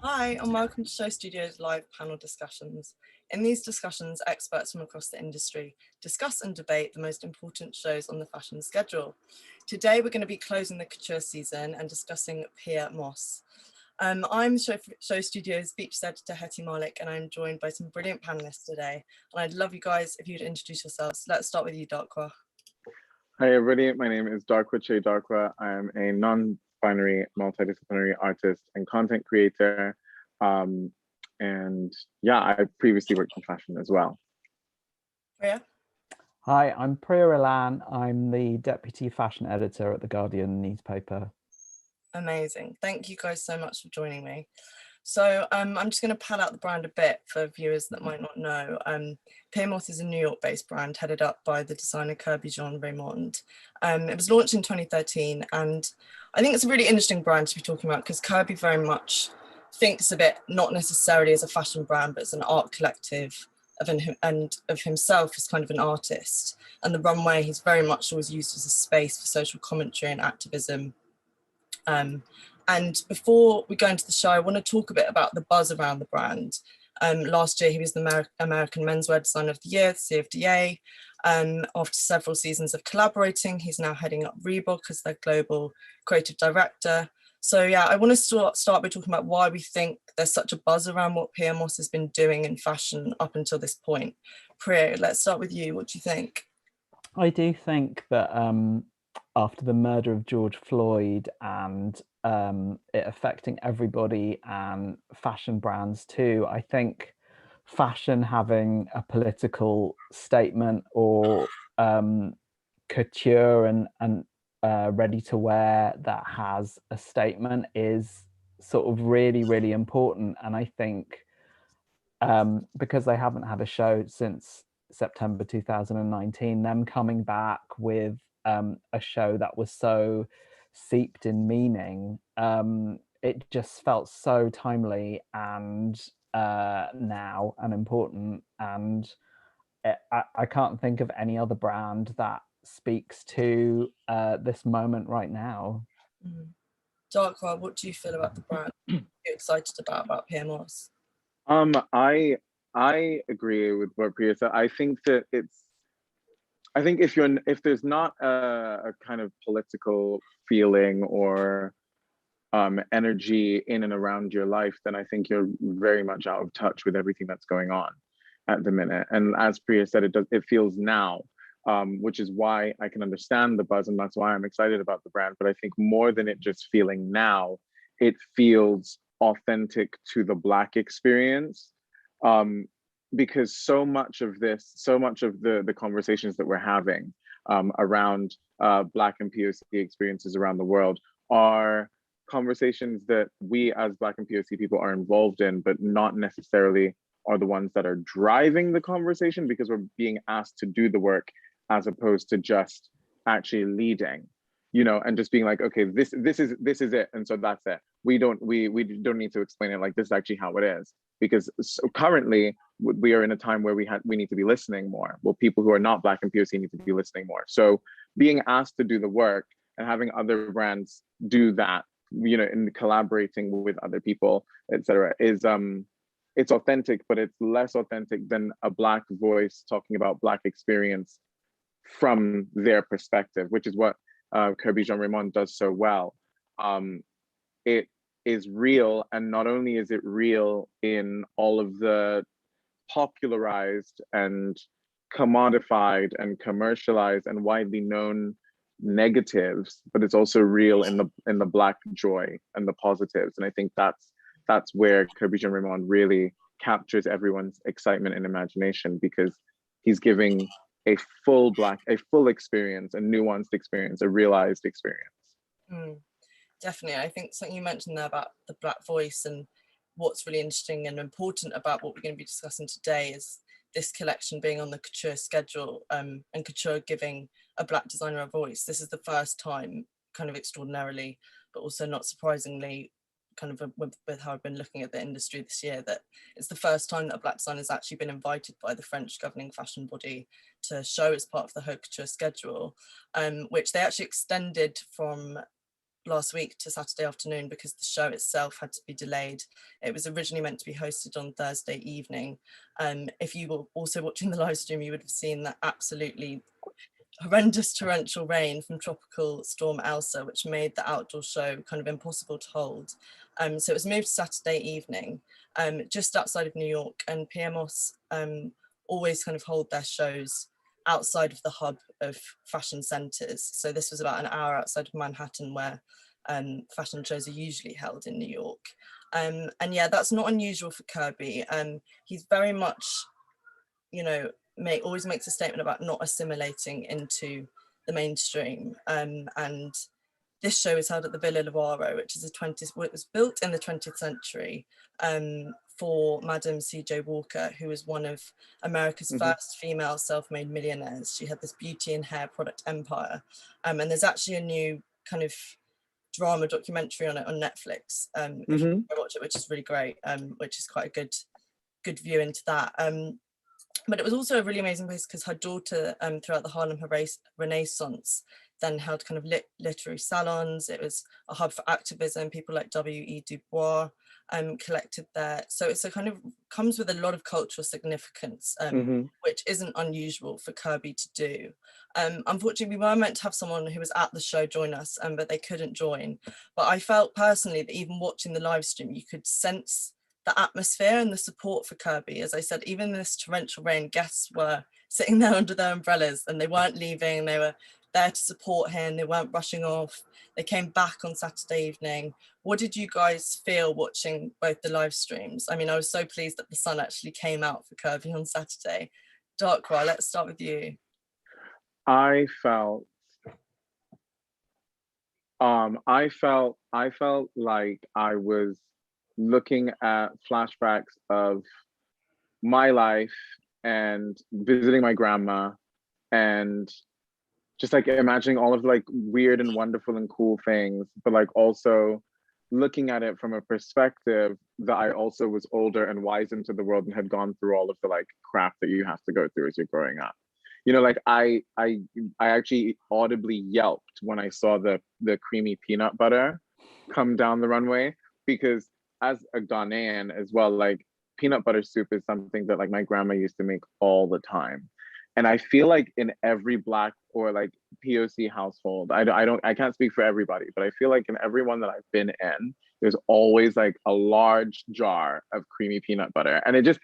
Hi, and welcome to SHOWstudio's live panel discussions. In these discussions, experts from across the industry discuss and debate the most important shows on the fashion schedule. Today, we're going to be closing the couture season and discussing Pyer Moss. I'm SHOWstudio's features editor, Hetty Mahlich, and I'm joined by some brilliant panelists today. And I'd love you guys if you'd introduce yourselves. Let's start with you, Darkwah. Hi everybody, my name is Kyei-Darkwah. I am a non-binary, multidisciplinary artist and content creator. And yeah, I previously worked in fashion as well. Priya? Hi, I'm Priya Elan. I'm the deputy fashion editor at the Guardian newspaper. Amazing. Thank you guys so much for joining me. So I'm just going to pad out the brand a bit for viewers that might not know. Pyer Moss is a New York-based brand headed up by the designer Kerby Jean-Raymond. It was launched in 2013, and I think it's a really interesting brand to be talking about because Kerby very much thinks of it not necessarily as a fashion brand, but as an art collective and of himself as kind of an artist. And the runway he's very much always used as a space for social commentary and activism. And before we go into the show, I want to talk a bit about the buzz around the brand. Last year, he was the American Menswear Designer of the Year, CFDA. After several seasons of collaborating, he's now heading up Reebok as their global creative director. So yeah, I want to start by talking about why we think there's such a buzz around what Pyer Moss has been doing in fashion up until this point. Priya, let's start with you. What do you think? I do think that after the murder of George Floyd and it affecting everybody and fashion brands too, I think fashion having a political statement or couture and ready to wear that has a statement is sort of really, really important. And I think because they haven't had a show since September 2019, them coming back with a show that was so steeped in meaning, it just felt so timely and now and important. And I can't think of any other brand that speaks to this moment right now. Darkwah, what do you feel about the brand? What are you excited about Pyer Moss? I agree with what Priya said. I think that if there's not a kind of political feeling or energy in and around your life, then I think you're very much out of touch with everything that's going on at the minute. And as Priya said, it feels now, which is why I can understand the buzz, and that's why I'm excited about the brand. But I think more than it just feeling now, it feels authentic to the Black experience. Because so much of the conversations that we're having around Black and POC experiences around the world are conversations that we as Black and POC people are involved in, but not necessarily are the ones that are driving the conversation, because we're being asked to do the work as opposed to just actually leading, and just being like, okay, this is it, and so that's it. We don't need to explain it, like this is actually how it is. Because currently we are in a time where we need to be listening more. Well, people who are not Black and POC need to be listening more. So being asked to do the work and having other brands do that, in collaborating with other people, etc., is it's authentic, but it's less authentic than a Black voice talking about Black experience from their perspective, which is what Kerby Jean-Raymond does so well. It is real, and not only is it real in all of the popularized and commodified and commercialized and widely known negatives, but it's also real in the Black joy and the positives. And I think that's where Kerby Jean-Raymond really captures everyone's excitement and imagination, because he's giving a full experience, a nuanced experience, a realized experience. Definitely. I think something you mentioned there about the Black voice, and what's really interesting and important about what we're going to be discussing today is this collection being on the couture schedule, and couture giving a Black designer a voice. This is the first time, kind of extraordinarily, but also not surprisingly, kind of with how I've been looking at the industry this year, that it's the first time that a Black designer has actually been invited by the French governing fashion body to show as part of the Haute Couture schedule, which they actually extended from last week to Saturday afternoon because the show itself had to be delayed. It was originally meant to be hosted on Thursday evening. If you were also watching the live stream, you would have seen that absolutely horrendous torrential rain from Tropical Storm Elsa, which made the outdoor show kind of impossible to hold. So it was moved to Saturday evening, just outside of New York, and PMOS always kind of hold their shows outside of the hub of fashion centres. So this was about an hour outside of Manhattan, where fashion shows are usually held in New York. And yeah, that's not unusual for Kerby. He's very much, you know, always makes a statement about not assimilating into the mainstream. And this show is held at the Villa Levaro, which is it was built in the 20th century for Madam C.J. Walker, who was one of America's first female self-made millionaires. She had this beauty and hair product empire. And there's actually a new kind of drama documentary on it on Netflix, if you watch it, which is really great, which is quite a good view into that. But it was also a really amazing place because her daughter, throughout the Harlem Renaissance, then held kind of literary salons. It was a hub for activism. People like W.E. Du Bois collected there. So it's a kind of comes with a lot of cultural significance, which isn't unusual for Kerby to do. Unfortunately, we were meant to have someone who was at the show join us, but they couldn't join. But I felt personally that even watching the live stream, you could sense the atmosphere and the support for Kerby. As I said, even in this torrential rain, guests were sitting there under their umbrellas and they weren't leaving. They were there to support him. They weren't rushing off. They came back on Saturday evening. What did you guys feel watching both the live streams? I mean, I was so pleased that the sun actually came out for Kerby on Saturday. Darkwah, let's start with you. I felt like I was looking at flashbacks of my life and visiting my grandma and just like imagining all of like weird and wonderful and cool things, but like also looking at it from a perspective that I also was older and wise into the world and had gone through all of the like crap that you have to go through as you're growing up. You know, like I actually audibly yelped when I saw the creamy peanut butter come down the runway, because as a Ghanaian as well, like peanut butter soup is something that like my grandma used to make all the time. And I feel like in every Black or like POC household, I can't speak for everybody, but I feel like in every one that I've been in, there's always like a large jar of creamy peanut butter. And it just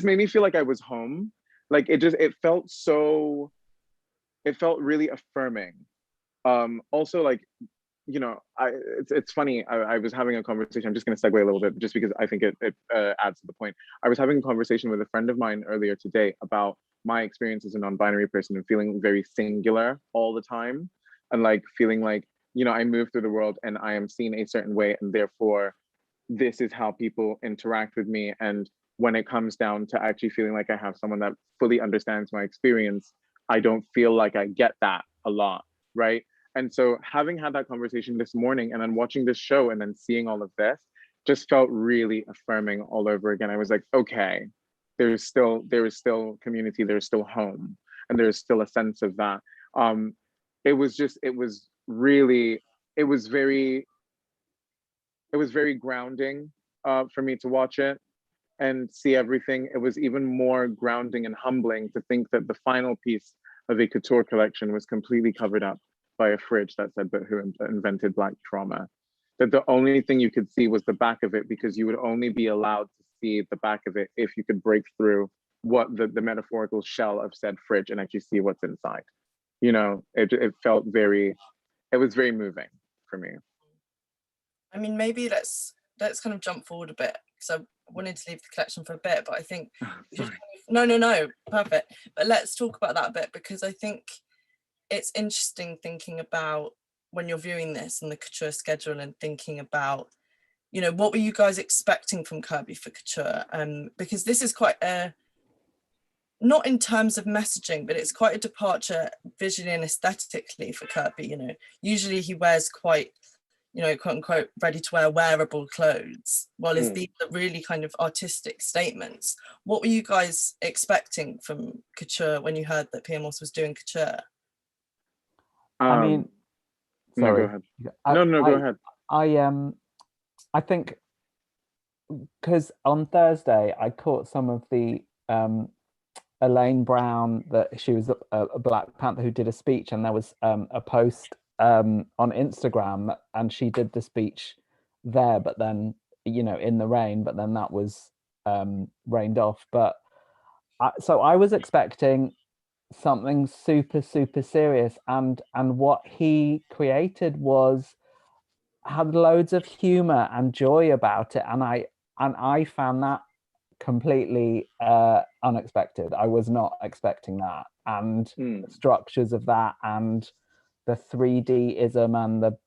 made me feel like I was home. Like it felt really affirming. Also like, you know, it's funny, I was having a conversation, I'm just gonna segue a little bit just because I think it adds to the point. I was having a conversation with a friend of mine earlier today about my experience as a non-binary person and feeling very singular all the time. And like feeling like, you know, I move through the world and I am seen a certain way and therefore this is how people interact with me. And when it comes down to actually feeling like I have someone that fully understands my experience, I don't feel like I get that a lot, right? And so having had that conversation this morning and then watching this show and then seeing all of this just felt really affirming all over again. I was like, okay, there is still community, there's still home, and there's still a sense of that. It was very grounding for me to watch it and see everything. It was even more grounding and humbling to think that the final piece of a couture collection was completely covered up by a fridge that said, "But who invented Black trauma?" That the only thing you could see was the back of it, because you would only be allowed to see the back of it if you could break through what the metaphorical shell of said fridge and actually see what's inside. You know, it was very moving for me. I mean, maybe let's kind of jump forward a bit, because I wanted to leave the collection for a bit, but I think no, perfect. But let's talk about that a bit, because I think it's interesting thinking about when you're viewing this and the couture schedule and thinking about, you know, what were you guys expecting from Kerby for couture? Because this is quite a, not in terms of messaging, but it's quite a departure visually and aesthetically for Kerby. You know, usually he wears quite, you know, quote unquote, ready to wear wearable clothes, while these are really kind of artistic statements. What were you guys expecting from couture when you heard that PMOS was doing couture? I mean, No, go sorry. ahead. I, No, go I, ahead. I think because on Thursday I caught some of the Elaine Brown, that she was a Black Panther who did a speech, and there was a post on Instagram, and she did the speech there, but then in the rain, but then that was rained off. But so I was expecting something super serious, and what he created had loads of humor and joy about it, and I found that completely unexpected. I was not expecting that, and the structures of that, and the 3D-ism and the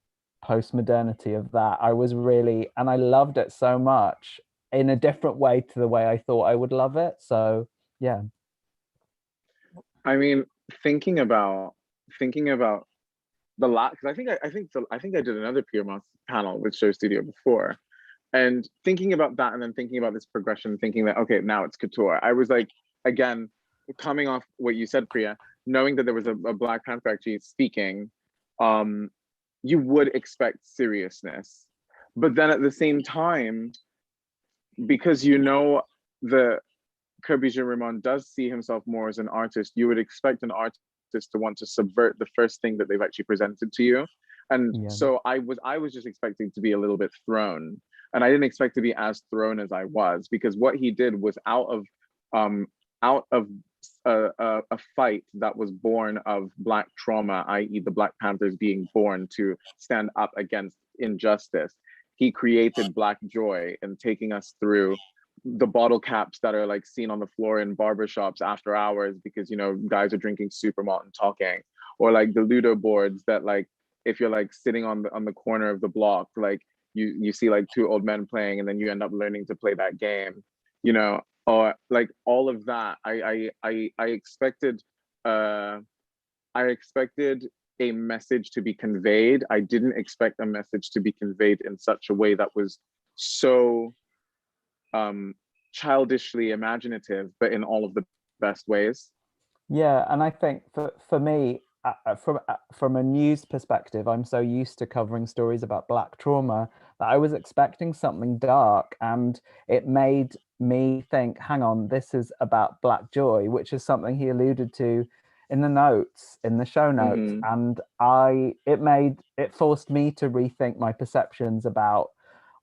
post-modernity of that, I loved it so much in a different way to the way I thought I would love it. So yeah. I mean, thinking about the lot, because I think I did another Pyer panel with SHOWstudio before, and thinking about that, and then thinking about this progression, thinking that okay, now it's couture. I was like, again, coming off what you said, Priya, knowing that there was a Black Panther actually speaking, you would expect seriousness, but then at the same time, because the Kerby Jean-Raymond does see himself more as an artist, you would expect an artist to want to subvert the first thing that they've actually presented to you. And so I was just expecting to be a little bit thrown, and I didn't expect to be as thrown as I was, because what he did was out of a fight that was born of Black trauma, i.e. the Black Panthers being born to stand up against injustice. He created Black joy and taking us through the bottle caps that are like seen on the floor in barbershops after hours because guys are drinking super malt and talking, or like the Ludo boards that, like, if you're like sitting on the corner of the block, like you see like two old men playing, and then you end up learning to play that game, or like all of that. I expected a message to be conveyed. I didn't expect a message to be conveyed in such a way that was so childishly imaginative, but in all of the best ways. Yeah, and I think for me, from a news perspective, I'm so used to covering stories about Black trauma that I was expecting something dark, and it made me think, hang on, this is about Black joy, which is something he alluded to in the show notes. And it forced me to rethink my perceptions about,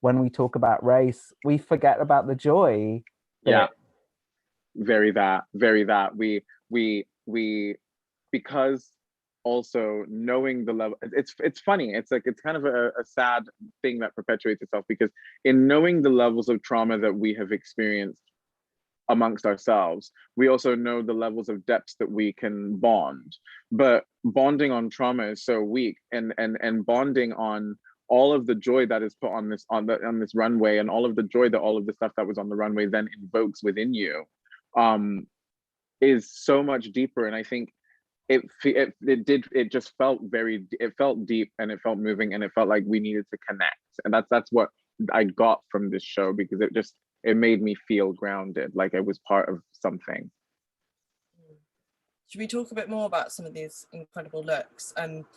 when we talk about race, we forget about the joy. Yeah, very that. We because also knowing the level, it's funny, it's kind of a sad thing that perpetuates itself, because in knowing the levels of trauma that we have experienced amongst ourselves, we also know the levels of depths that we can bond, but bonding on trauma is so weak, and bonding on all of the joy that is put on this runway, and all of the joy that all of the stuff that was on the runway then invokes within you, is so much deeper. And I think it felt deep, and it felt moving, and it felt like we needed to connect. And that's what I got from this show, because it made me feel grounded, like I was part of something. Should we talk a bit more about some of these incredible looks?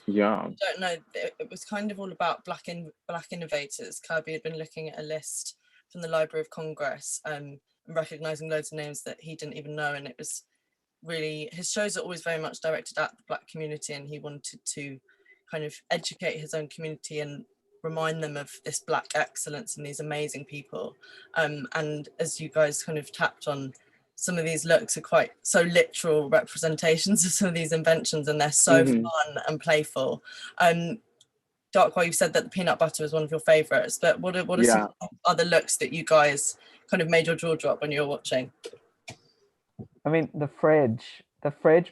Yeah. I don't know, it was kind of all about Black innovators. Kerby had been looking at a list from the Library of Congress and recognizing loads of names that he didn't even know, and it was really, his shows are always very much directed at the Black community, and he wanted to kind of educate his own community and remind them of this Black excellence and these amazing people. And as you guys kind of tapped on, some of these looks are quite so literal representations of some of these inventions, and they're so fun and playful. Darkwah, you said that the peanut butter was one of your favorites, but what are some other looks that you guys kind of made your jaw drop when you were watching? I mean, the fridge,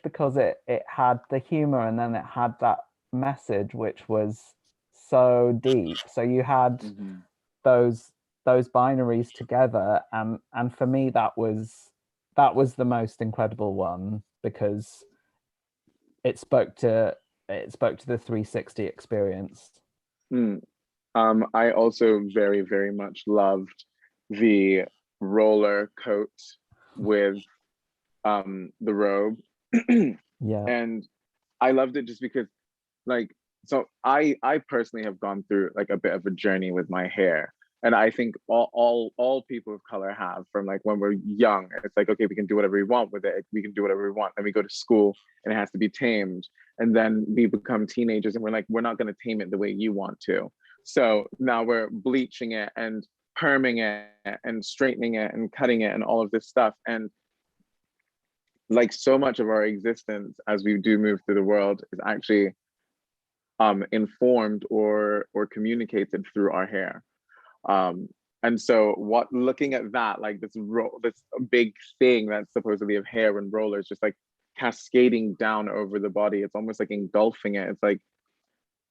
because it had the humor, and then it had that message, which was so deep. So you had those binaries together, and for me that was the most incredible one, because it spoke to the 360 experience. I also very, very much loved the roller coat with the robe. Yeah. And I loved it just because, like, so I personally have gone through like a bit of a journey with my hair. And I think all people of color have, from like when we're young. It's like, okay, we can do whatever we want with it. We can do whatever we want. Then we go to school and it has to be tamed. And then we become teenagers and we're like, we're not going to tame it the way you want to. So now we're bleaching it and perming it and straightening it and cutting it and all of this stuff. And like so much of our existence as we do move through the world is actually informed or communicated through our hair. And so looking at that, like this big thing that's supposedly of hair and rollers just like cascading down over the body, it's almost like engulfing it.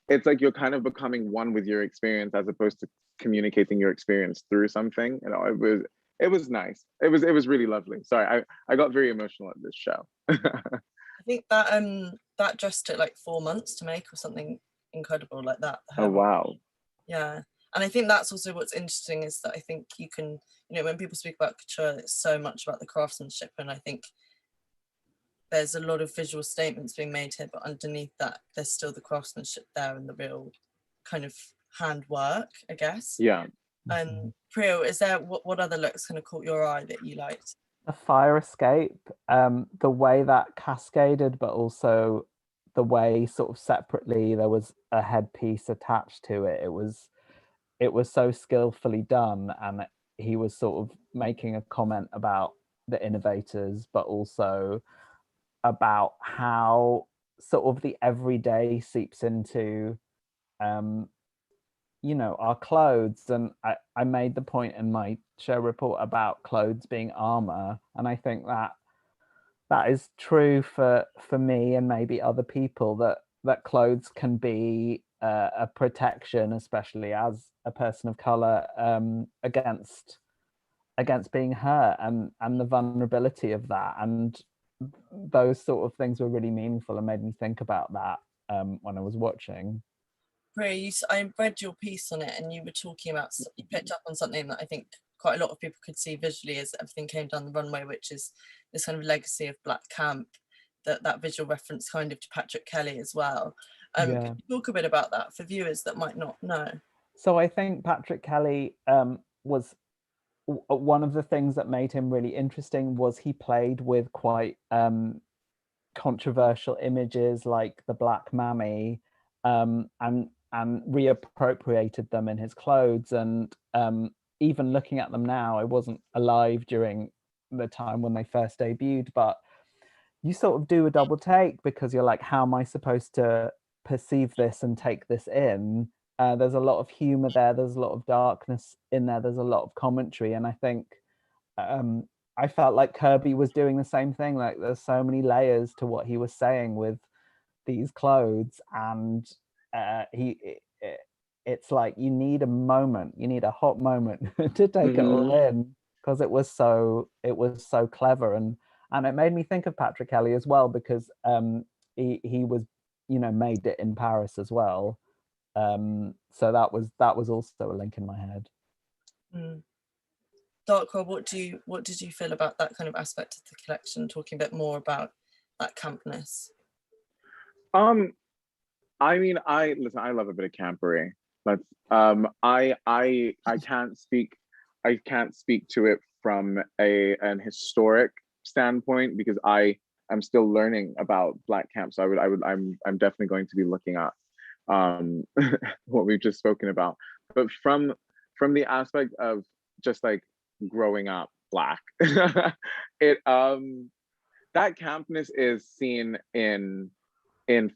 It's like you're kind of becoming one with your experience as opposed to communicating your experience through something. You know, it was nice. It was really lovely. Sorry, I got very emotional at this show. I think that dress took like 4 months to make or something incredible like that. Oh wow. Yeah. And I think that's also what's interesting, is that I think you can, you know, when people speak about couture, it's so much about the craftsmanship. And I think there's a lot of visual statements being made here, but underneath that, there's still the craftsmanship there and the real kind of handwork, I guess. Yeah. Priya, is there, what other looks kind of caught your eye that you liked? The fire escape, the way that cascaded, but also the way sort of separately there was a headpiece attached to it. It was so skillfully done, and he was sort of making a comment about the innovators, but also about how sort of the everyday seeps into you know, our clothes. And I made the point in my show report about clothes being armor, and I think that is true for me and maybe other people, that clothes can be a protection, especially as a person of color, against being hurt, and the vulnerability of that. And those sort of things were really meaningful and made me think about that when I was watching. Priya, I read your piece on it, and you were talking about, you picked up on something that I think quite a lot of people could see visually as everything came down the runway, which is this kind of legacy of Black camp, that visual reference kind of to Patrick Kelly as well. Could you talk a bit about that for viewers that might not know? So I think Patrick Kelly was one of the things that made him really interesting, was he played with quite controversial images like the Black Mammy, and reappropriated them in his clothes. And even looking at them now, I wasn't alive during the time when they first debuted, but you sort of do a double take, because you're like, how am I supposed to perceive this and take this in? There's a lot of humor there, there's a lot of darkness in there, there's a lot of commentary. And I think I felt like Kerby was doing the same thing. Like, there's so many layers to what he was saying with these clothes. And it's like, you need a moment, you need a hot moment to take it all in, because it was so clever. And it made me think of Patrick Kelly as well, because he was, you know, made it in Paris as well. So that was also a link in my head. Darkwah, what did you feel about that kind of aspect of the collection, talking a bit more about that campness? I mean, I love a bit of campery, but I can't speak to it from an historic standpoint, because I am still learning about Black camp. So I'm definitely going to be looking up what we've just spoken about. But from the aspect of just like growing up Black, that campness is seen in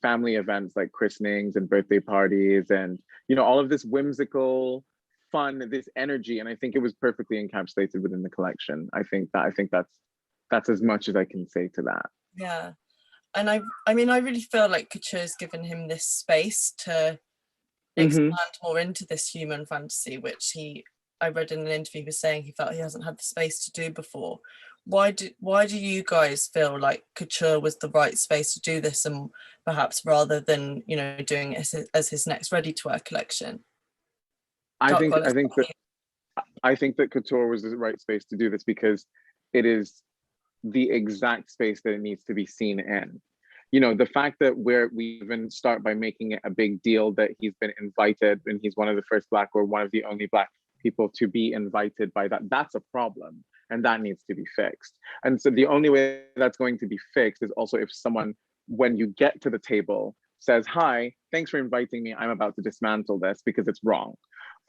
family events like christenings and birthday parties, and you know, all of this whimsical fun, this energy. And I think it was perfectly encapsulated within the collection. I think that's as much as I can say to that. Yeah. And I mean, I really feel like couture's given him this space to expand more into this human fantasy, which I read in an interview, he was saying he felt he hasn't had the space to do before. Why do you guys feel like couture was the right space to do this, and perhaps rather than, you know, doing it as his next ready-to-wear collection? I think that couture was the right space to do this, because it is the exact space that it needs to be seen in. you know, the fact that we even start by making it a big deal that he's been invited and he's one of the first Black or one of the only Black people to be invited by that's a problem, and that needs to be fixed. And so the only way that's going to be fixed is also if someone, when you get to the table, says, hi, thanks for inviting me, I'm about to dismantle this because it's wrong.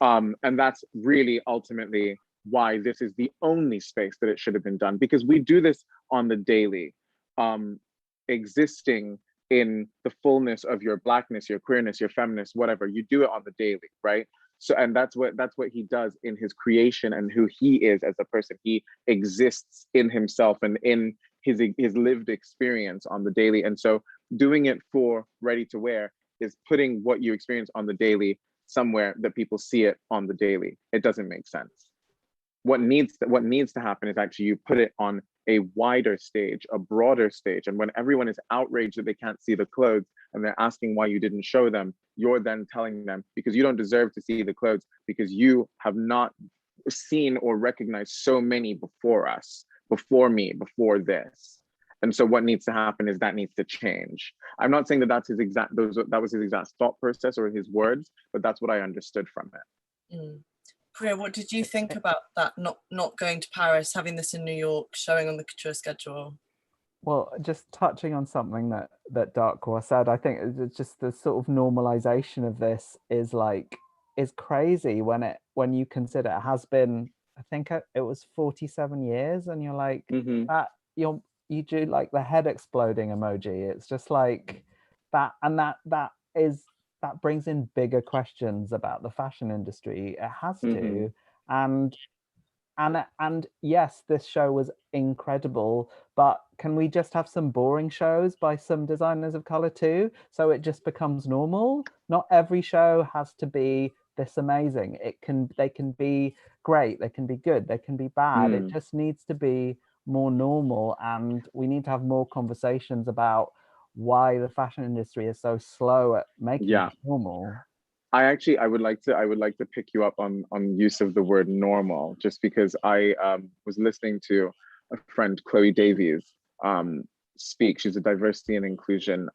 And that's really ultimately why this is the only space that it should have been done, because we do this on the daily, existing in the fullness of your Blackness, your queerness, your feminist, whatever. You do it on the daily, right? So, and that's what he does in his creation and who he is as a person. He exists in himself and in his lived experience on the daily. And so doing it for ready to wear is putting what you experience on the daily somewhere that people see it on the daily. It doesn't make sense. What needs to happen is actually you put it on a wider stage, a broader stage. And when everyone is outraged that they can't see the clothes and they're asking why you didn't show them, you're then telling them because you don't deserve to see the clothes because you have not seen or recognized so many before us, before me, before this. And so what needs to happen is that needs to change. I'm not saying that that was his exact thought process or his words, but that's what I understood from it. Mm. Priya, what did you think about that, not going to Paris, having this in New York, showing on the couture schedule? Well, just touching on something that Darkwah said, I think it's just the sort of normalization of this is crazy when you consider it has been, I think it was 47 years, and you're like that you do like the head exploding emoji. It's just like that, and that brings in bigger questions about the fashion industry. It has to, and yes, this show was incredible, but can we just have some boring shows by some designers of color too, so it just becomes normal? Not every show has to be this amazing. They can be great, they can be good, they can be bad. It just needs to be more normal, and we need to have more conversations about why the fashion industry is so slow at making it normal. I would like to pick you up on use of the word normal, just because I was listening to a friend, Chloe Davies, speak. She's a diversity and inclusion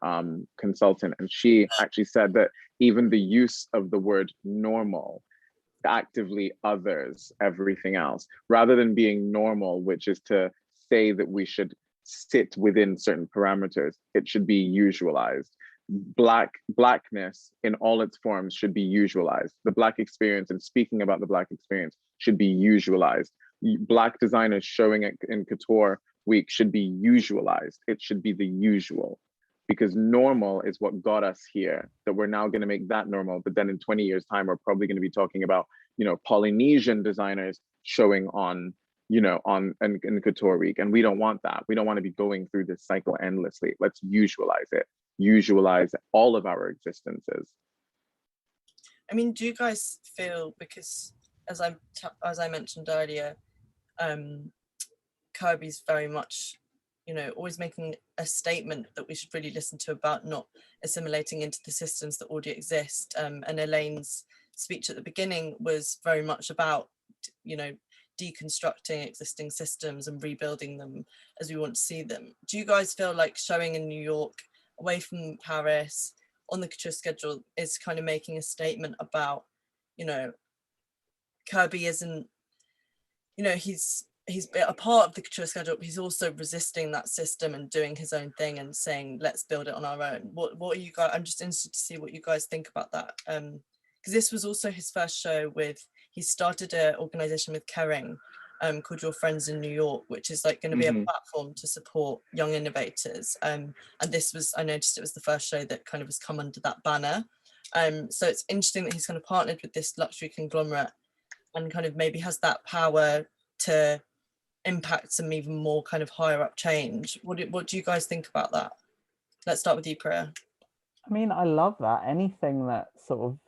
consultant, and she actually said that even the use of the word normal actively others everything else, rather than being normal, which is to say that we should sit within certain parameters. It should be usualized. Blackness in all its forms should be usualized. The Black experience and speaking about the Black experience should be usualized. Black designers showing it in Couture Week should be usualized. It should be the usual, because normal is what got us here, that we're now going to make that normal. But then in 20 years time, we're probably going to be talking about, you know, Polynesian designers showing on, you know, in Couture Week. And we don't want that. We don't want to be going through this cycle endlessly. Let's usualize it. Usualize all of our existences. I mean, do you guys feel, because as I mentioned earlier, Kerby's very much, you know, always making a statement that we should really listen to about not assimilating into the systems that already exist. And Elan's speech at the beginning was very much about, you know, deconstructing existing systems and rebuilding them as we want to see them. Do you guys feel like showing in New York, away from Paris, on the couture schedule, is kind of making a statement about, you know, Kerby isn't, you know, he's a part of the couture schedule, but he's also resisting that system and doing his own thing and saying, let's build it on our own. What are you guys, I'm just interested to see what you guys think about that. Because this was also his first show with, he started an organization with Kering called Your Friends in New York, which is like going to be a platform to support young innovators. And this was, I noticed it was the first show that kind of has come under that banner. So it's interesting that he's kind of partnered with this luxury conglomerate and kind of maybe has that power to impact some even more kind of higher up change. What do you guys think about that? Let's start with you, Priya. I mean, I love that. Anything that sort of,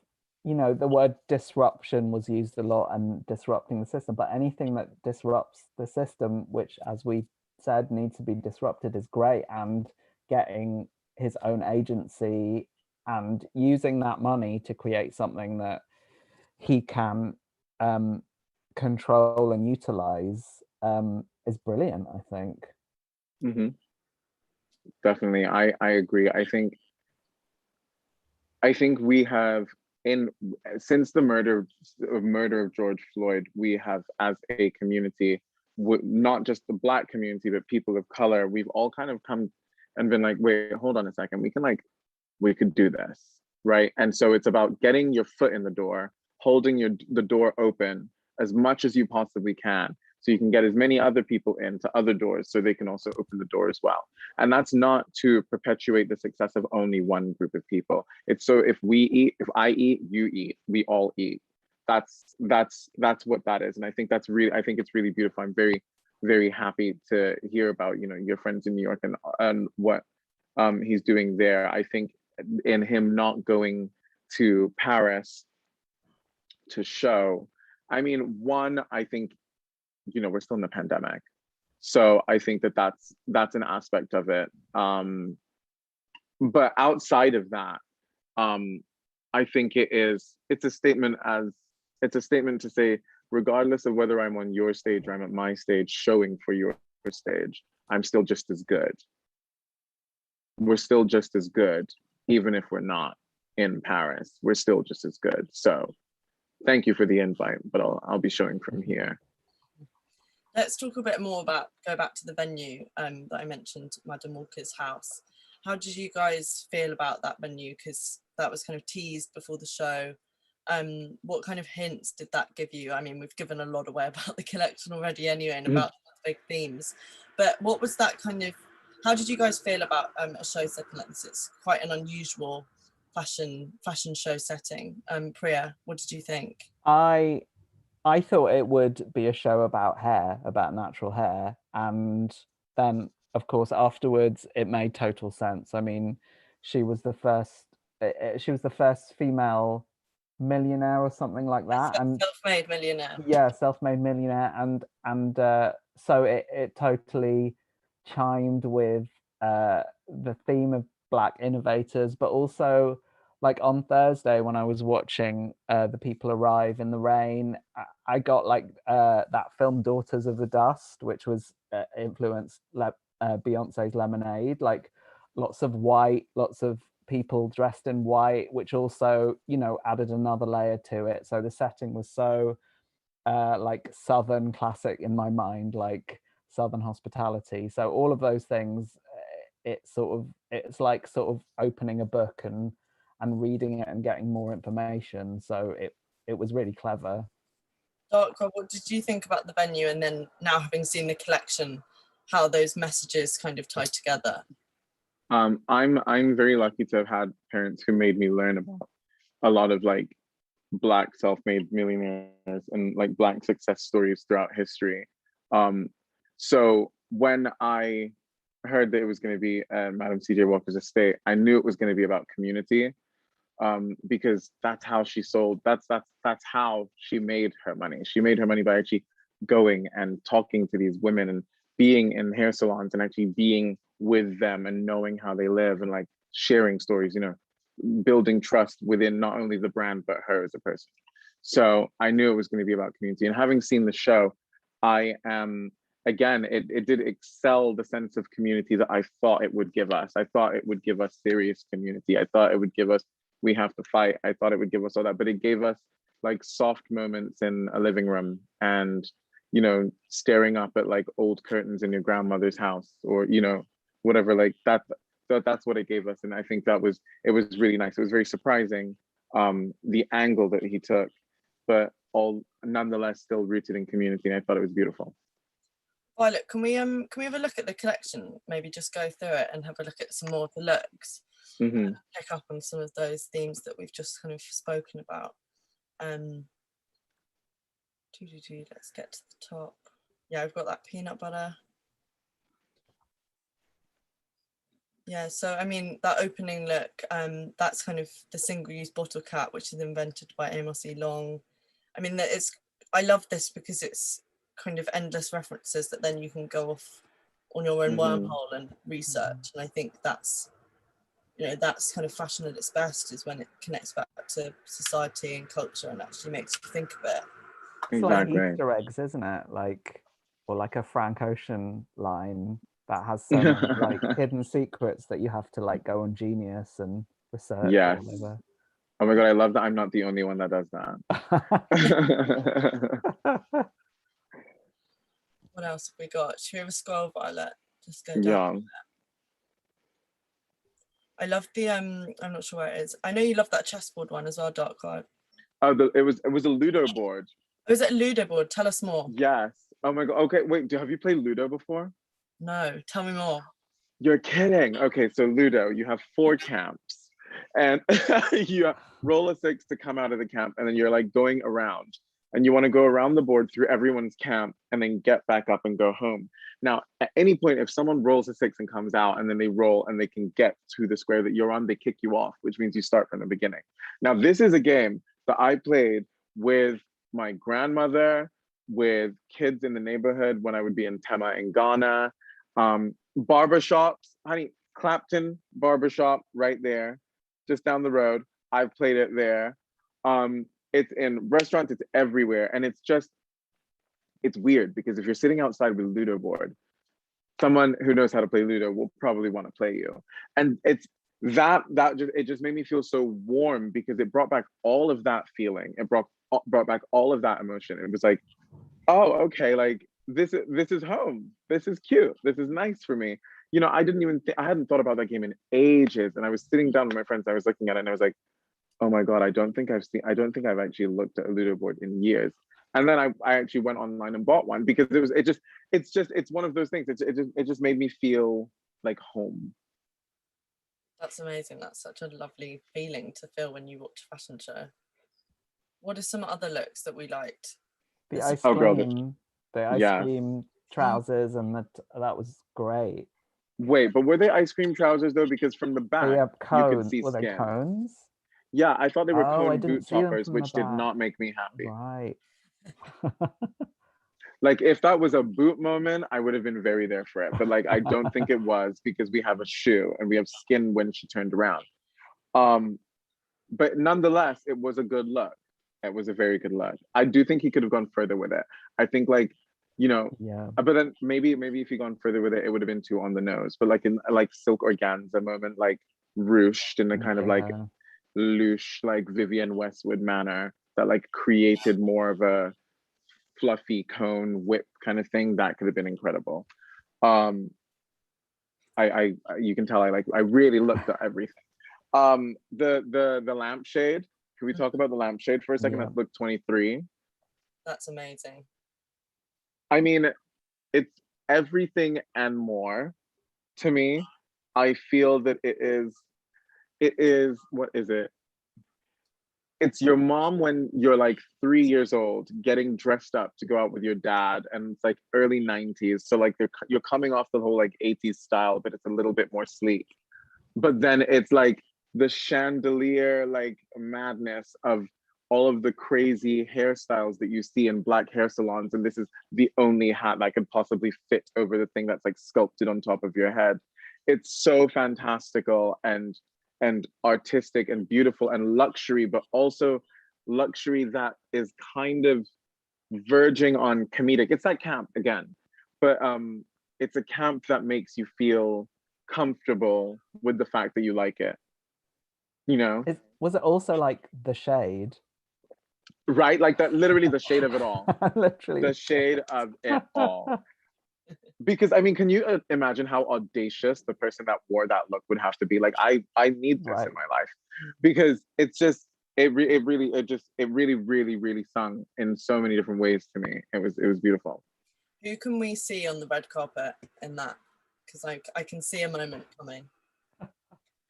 you know, the word disruption was used a lot, and disrupting the system, but anything that disrupts the system, which, as we said, needs to be disrupted, is great. And getting his own agency and using that money to create something that he can control and utilize is brilliant, I think. definitely. I agree. I think we have, in since the murder of George Floyd, we have, as a community, not just the Black community, but people of color, we've all kind of come and been like, wait, hold on a second, we could do this, right? And so it's about getting your foot in the door, holding the door open as much as you possibly can, so you can get as many other people into other doors, so they can also open the door as well. And that's not to perpetuate the success of only one group of people. It's so if we eat, if I eat, you eat, we all eat. That's what that is. And I think it's really beautiful. I'm very, very happy to hear about, your friends in New York and what he's doing there. I think in him not going to Paris to show, I mean, one, I think, we're still in the pandemic. So I think that's an aspect of it. But outside of that, I think it's a statement to say, regardless of whether I'm on your stage or I'm at my stage showing for your stage, I'm still just as good. We're still just as good, even if we're not in Paris. We're still just as good. So thank you for the invite, but I'll be showing from here. Let's talk a bit more go back to the venue that I mentioned, Madam Walker's house. How did you guys feel about that venue? Because that was kind of teased before the show. What kind of hints did that give you? I mean, we've given a lot away about the collection already anyway, and about the big themes. But what was that kind of, how did you guys feel about a show setting like this? It's quite an unusual fashion show setting. Priya, what did you think? I thought it would be a show about hair, about natural hair, and then of course afterwards it made total sense. I mean, she was the first female millionaire or something like that, and self-made millionaire. Yeah, self-made millionaire, and so it totally chimed with the theme of Black innovators, but also, like, on Thursday when I was watching the people arrive in the rain, I got like that film Daughters of the Dust, which was influenced Beyonce's Lemonade, like lots of white, lots of people dressed in white, which also, added another layer to it. So the setting was so like Southern classic in my mind, like Southern hospitality. So all of those things, it's like sort of opening a book and reading it and getting more information. So it was really clever. Darkwah, what did you think about the venue, and then now having seen the collection, how those messages kind of tie together? I'm very lucky to have had parents who made me learn about a lot of like Black self-made millionaires and like Black success stories throughout history. So when I heard that it was going to be Madam C.J. Walker's estate, I knew it was going to be about community, because that's how she sold. That's how she made her money. She made her money by actually going and talking to these women and being in hair salons and actually being with them and knowing how they live and like sharing stories, building trust within not only the brand, but her as a person. So I knew it was going to be about community. And having seen the show, I am, again, it did excel the sense of community that I thought it would give us. I thought it would give us serious community. I thought it would give us, we have to fight. I thought it would give us all that, but it gave us like soft moments in a living room and, staring up at like old curtains in your grandmother's house, or, whatever, like that. So that's what it gave us. And I think it was really nice. It was very surprising, the angle that he took, but all nonetheless still rooted in community. And I thought it was beautiful. Violet, can we have a look at the collection? Maybe just go through it and have a look at some more of the looks. And pick up on some of those themes that we've just kind of spoken about. Let's get to the top. Yeah, we've got that peanut butter. Yeah, so I mean, that opening look, that's kind of the single-use bottle cap, which is invented by Amos E. Long. I mean, I love this because it's kind of endless references that then you can go off on your own wormhole and research. And I think that's, that's kind of fashion at its best, is when it connects back to society and culture and actually makes you think of it. It's like Easter eggs, isn't it? Like, or like a Frank Ocean line that has so many like hidden secrets that you have to like go on Genius and research Yes. or whatever. Oh my God, I love that I'm not the only one that does that. What else have we got? Should we have a scroll, Violet? Just go down. Yeah. I love the I'm not sure where it is. I know you love that chessboard one as well, Darkwah. Oh, it was a Ludo board. Was it a Ludo board? Tell us more. Yes. Oh my God. Okay, wait. Have you played Ludo before? No, tell me more. You're kidding. Okay, so Ludo, you have 4 camps, and you roll a 6 to come out of the camp, and then you're like going around, and you want to go around the board through everyone's camp, and then get back up and go home. Now, at any point, if someone rolls a 6 and comes out, and then they roll and they can get to the square that you're on, they kick you off, which means you start from the beginning. Now, this is a game that I played with my grandmother, with kids in the neighborhood when I would be in Tema in Ghana. Barbershops, honey, Clapton barbershop right there, just down the road. I've played it there. It's in restaurants, it's everywhere. And it's weird because if you're sitting outside with a Ludo board, someone who knows how to play Ludo will probably want to play you. And it just made me feel so warm because it brought back all of that feeling. It brought back all of that emotion. It was like, oh, okay, like this is home. This is cute. This is nice for me. You know, I hadn't thought about that game in ages. And I was sitting down with my friends, I was looking at it and I was like, oh my God, I don't think I've actually looked at a Ludo board in years. And then I actually went online and bought one because it's one of those things. It just made me feel like home. That's amazing. That's such a lovely feeling to feel when you watch a fashion show. What are some other looks that we liked? The ice cream, Yeah. cream trousers, and that was great. Wait, but were they ice cream trousers though? Because from the back, They have you could cones. see Were they skin. cones? Yeah, I thought they were Oh, I cone didn't boot see them toppers, from the which did back. not make me happy. Right. Like if that was a boot moment, I would have been very there for it. But like, I don't think it was because we have a shoe and we have skin when she turned around. But nonetheless, it was a good look. It was a very good look. I do think he could have gone further with it. I think like, you know, yeah. But then maybe if he gone further with it, it would have been too on the nose. But like in like silk organza moment, like ruched in a kind of like louche, like Vivienne Westwood manner that like created more of a fluffy cone whip kind of thing, that could have been incredible. I you can tell I really looked at everything. The lampshade. Can we talk about the lampshade for a second? Yeah. That's look 23. That's amazing. I mean, it's everything and more to me. I feel that it is, what is it? It's your mom when you're like 3 years old getting dressed up to go out with your dad, and it's like early 90s. So like you're coming off the whole like 80s style, but it's a little bit more sleek. But then it's like the chandelier like madness of all of the crazy hairstyles that you see in black hair salons, and this is the only hat that could possibly fit over the thing that's like sculpted on top of your head. It's so fantastical and artistic and beautiful and luxury, but also luxury that is kind of verging on comedic. It's that camp again, but it's a camp that makes you feel comfortable with the fact that you like it, you know? Was it also like the shade? Right, like that, literally the shade of it all. Literally the shade of it all. Because I mean, can you imagine how audacious the person that wore that look would have to be? Like, I need this in my life, because it's just it really sung in so many different ways to me. It was beautiful. Who can we see on the red carpet in that? Because I can see a moment coming.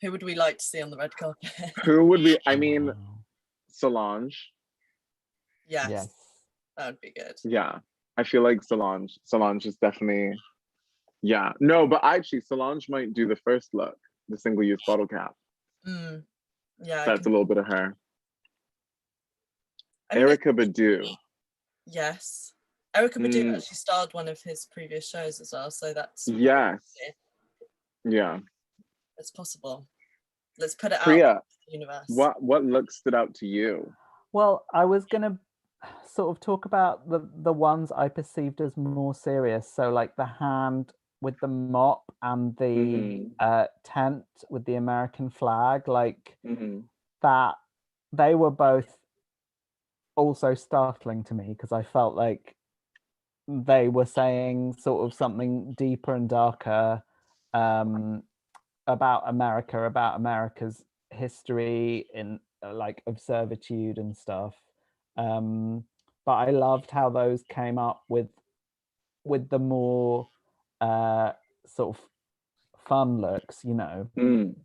Who would we like to see on the red carpet? Who would we? I mean, Solange. Yes, that would be good. Yeah, I feel like Solange is definitely, yeah. No, but actually Solange might do the first look, the single-use bottle cap. Yeah, that's a little bit of her. I mean, Erykah Badu. Yes, Erykah Badu actually starred one of his previous shows as well, so that's yes, yeah, it's possible. Let's put it Priya, out in the universe. What look stood out to you? Well, I was gonna sort of talk about the ones I perceived as more serious. So like the hand with the mop and the tent with the American flag, like that, they were both also startling to me, because I felt like they were saying sort of something deeper and darker about America, about America's history in like of servitude and stuff. But I loved how those came up with the more sort of fun looks, you know. It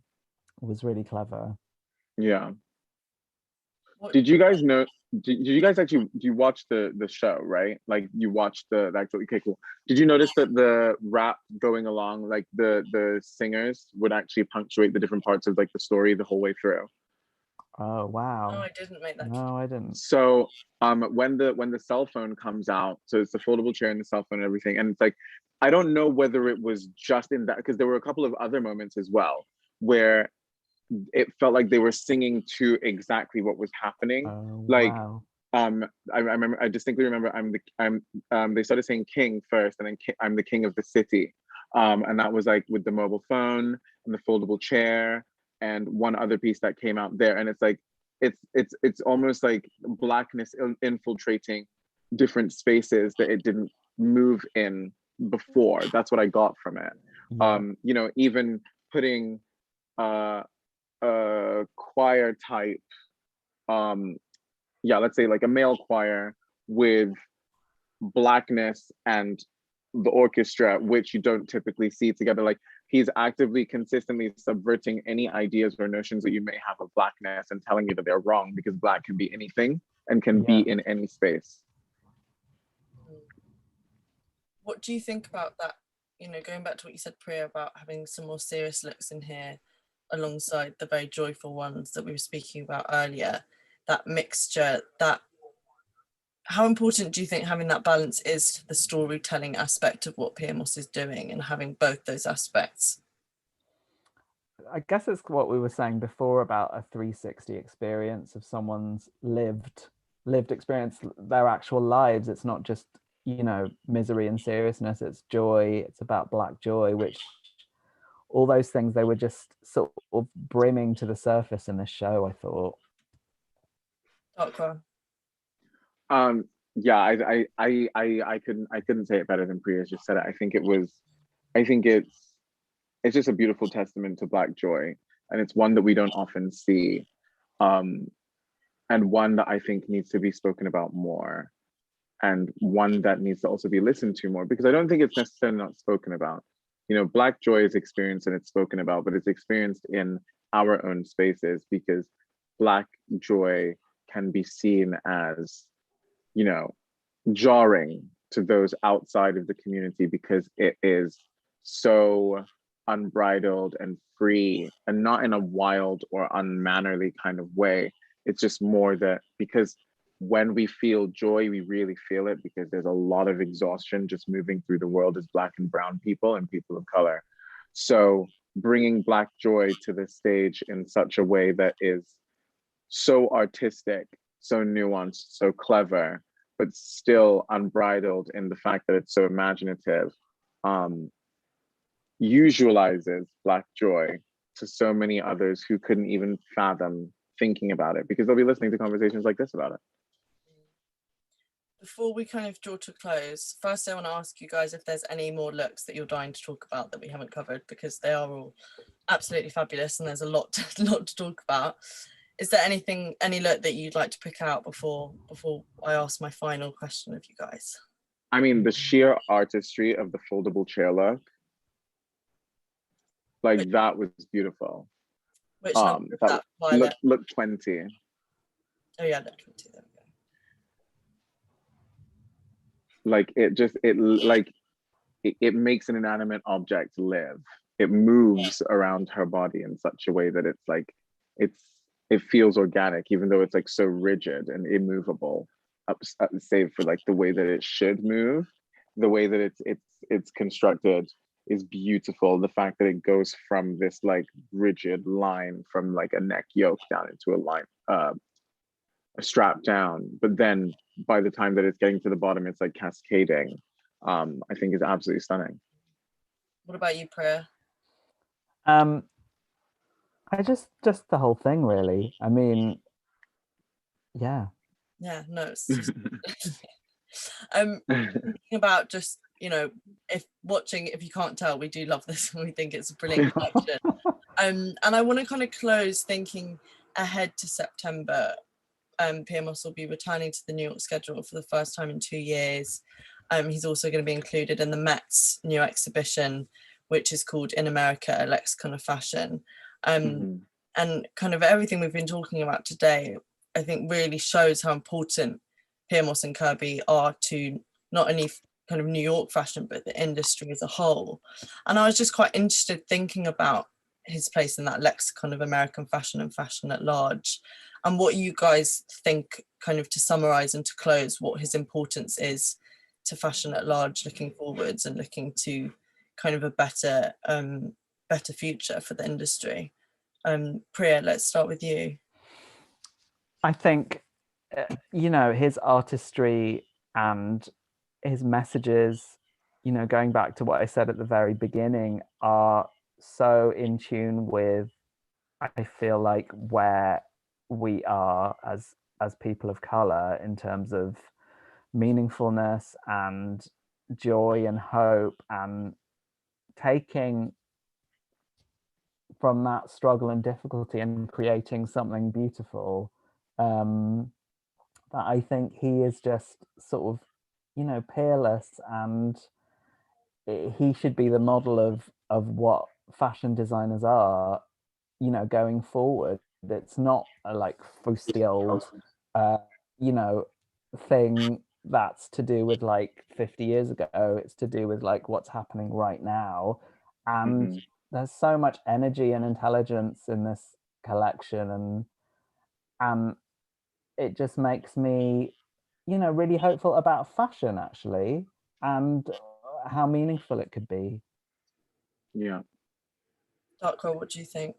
was really clever. Yeah. Did you guys know, did you guys actually, do you watch the show, right? Like you watched the actual, okay, cool. Did you notice that the rap going along, like the singers would actually punctuate the different parts of like the story the whole way through? Oh, wow. No, I didn't make that. No, I didn't. So when the cell phone comes out, so it's the foldable chair and the cell phone and everything, and it's like, I don't know whether it was just in that, because there were a couple of other moments as well where it felt like they were singing to exactly what was happening. Oh, like wow. I distinctly remember they started saying king first, and then I'm the king of the city, and that was like with the mobile phone and the foldable chair and one other piece that came out there, and it's like it's almost like blackness infiltrating different spaces that it didn't move in before. That's what I got from it. Yeah. You know, even putting a choir type, let's say like a male choir with blackness and the orchestra, which you don't typically see together. Like he's actively, consistently subverting any ideas or notions that you may have of blackness and telling you that they're wrong, because black can be anything and can be in any space. What do you think about that? You know, going back to what you said, Priya, about having some more serious looks in here alongside the very joyful ones that we were speaking about earlier, that mixture, that how important do you think having that balance is to the storytelling aspect of what Pyer is doing, and having both those aspects? I guess it's what we were saying before about a 360 experience of someone's lived experience, their actual lives. It's not just, you know, misery and seriousness, it's joy, it's about black joy, which all those things, they were just sort of brimming to the surface in this show, I thought. Darkwah. Yeah, I couldn't say it better than Priya's just said it. I think it's just a beautiful testament to black joy, and it's one that we don't often see, and one that I think needs to be spoken about more, and one that needs to also be listened to more, because I don't think it's necessarily not spoken about. You know, black joy is experienced and it's spoken about, but it's experienced in our own spaces, because black joy can be seen as, you know, jarring to those outside of the community, because it is so unbridled and free, and not in a wild or unmannerly kind of way. It's just more that, because when we feel joy, we really feel it, because there's a lot of exhaustion just moving through the world as black and brown people and people of color. So bringing black joy to the stage in such a way that is so artistic, so nuanced, so clever, but still unbridled in the fact that it's so imaginative, usualizes black joy to so many others who couldn't even fathom thinking about it, because they'll be listening to conversations like this about it. Before we kind of draw to a close, first I want to ask you guys if there's any more looks that you're dying to talk about that we haven't covered, because they are all absolutely fabulous and there's a lot to talk about. Is there any look that you'd like to pick out before I ask my final question of you guys? I mean, the sheer artistry of the foldable chair look, like that was beautiful. Which number is that? Look 20. Oh yeah, look 20. There we go. Like it makes an inanimate object live. It moves around her body in such a way that it's like it feels organic, even though it's like so rigid and immovable, save for like the way that it should move. The way that it's constructed is beautiful. The fact that it goes from this like rigid line from like a neck yoke down into a line, a strap down, but then by the time that it's getting to the bottom, it's like cascading. I think is absolutely stunning. What about you, Priya? I just the whole thing, really. I mean, yeah. Yeah, no, it's just thinking about just, you know, if you can't tell, we do love this and we think it's a brilliant collection. And I want to kind of close thinking ahead to September. Pyer Moss will be returning to the New York schedule for the first time in 2 years. He's also going to be included in the Met's new exhibition, which is called In America, a Lexicon of Fashion. And kind of everything we've been talking about today, I think really shows how important Pyer Moss and Kerby are to not only kind of New York fashion, but the industry as a whole. And I was just quite interested thinking about his place in that lexicon of American fashion and fashion at large, and what you guys think, kind of to summarize and to close, what his importance is to fashion at large, looking forwards and looking to kind of a better future for the industry. Priya, let's start with you. I think, you know, his artistry and his messages, you know, going back to what I said at the very beginning, are so in tune with, I feel like, where we are as people of color in terms of meaningfulness and joy and hope, and taking from that struggle and difficulty and creating something beautiful. That I think he is just sort of, you know, peerless, and he should be the model of what fashion designers are, you know, going forward. It's not a like fusty old you know, thing that's to do with like 50 years ago. It's to do with like what's happening right now. And there's so much energy and intelligence in this collection, and it just makes me, you know, really hopeful about fashion, actually, and how meaningful it could be. Yeah. Darkwah, what do you think?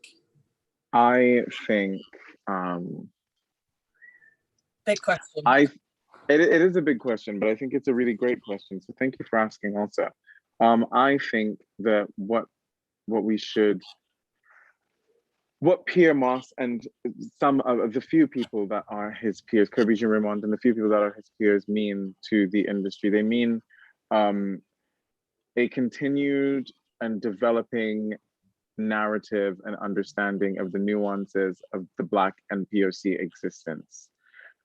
I think big question. It is a big question, but I think it's a really great question. So thank you for asking also. I think that what Pyer Moss and some of the few people that are his peers, Kerby Jean-Raymond and the few people that are his peers, mean to the industry. They mean a continued and developing narrative and understanding of the nuances of the Black and POC existence.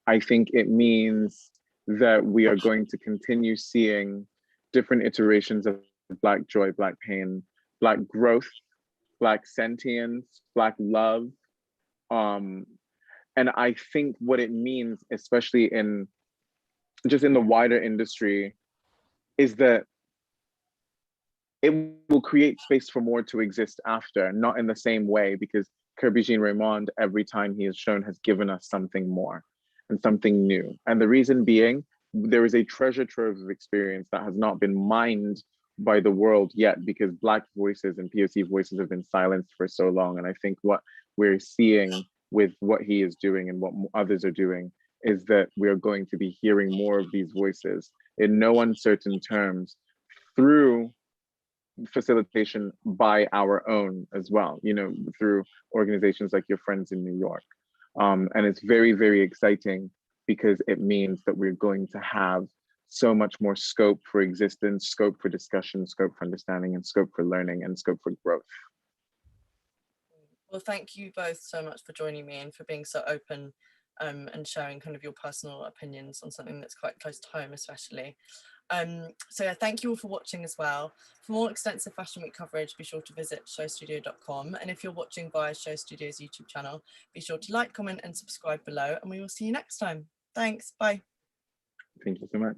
I think it means that we are going to continue seeing different iterations of Black joy, Black pain, Black growth, Black sentience, Black love. And I think what it means, especially in the wider industry, is that it will create space for more to exist after, not in the same way, because Kerby Jean-Raymond, every time he has shown, has given us something more and something new. And the reason being, there is a treasure trove of experience that has not been mined by the world yet, because Black voices and POC voices have been silenced for so long. And I think what we're seeing with what he is doing and what others are doing is that we are going to be hearing more of these voices in no uncertain terms, through facilitation by our own as well, you know, through organizations like your friends in New York. And it's very, very exciting, because it means that we're going to have so much more scope for existence, scope for discussion, scope for understanding, and scope for learning, and scope for growth. Well, thank you both so much for joining me and for being so open and sharing kind of your personal opinions on something that's quite close to home, especially. So yeah, thank you all for watching as well. For more extensive Fashion Week coverage, be sure to visit SHOWstudio.com. And if you're watching via SHOWstudio's YouTube channel, be sure to like, comment, and subscribe below, and we will see you next time. Thanks, bye. Thank you so much.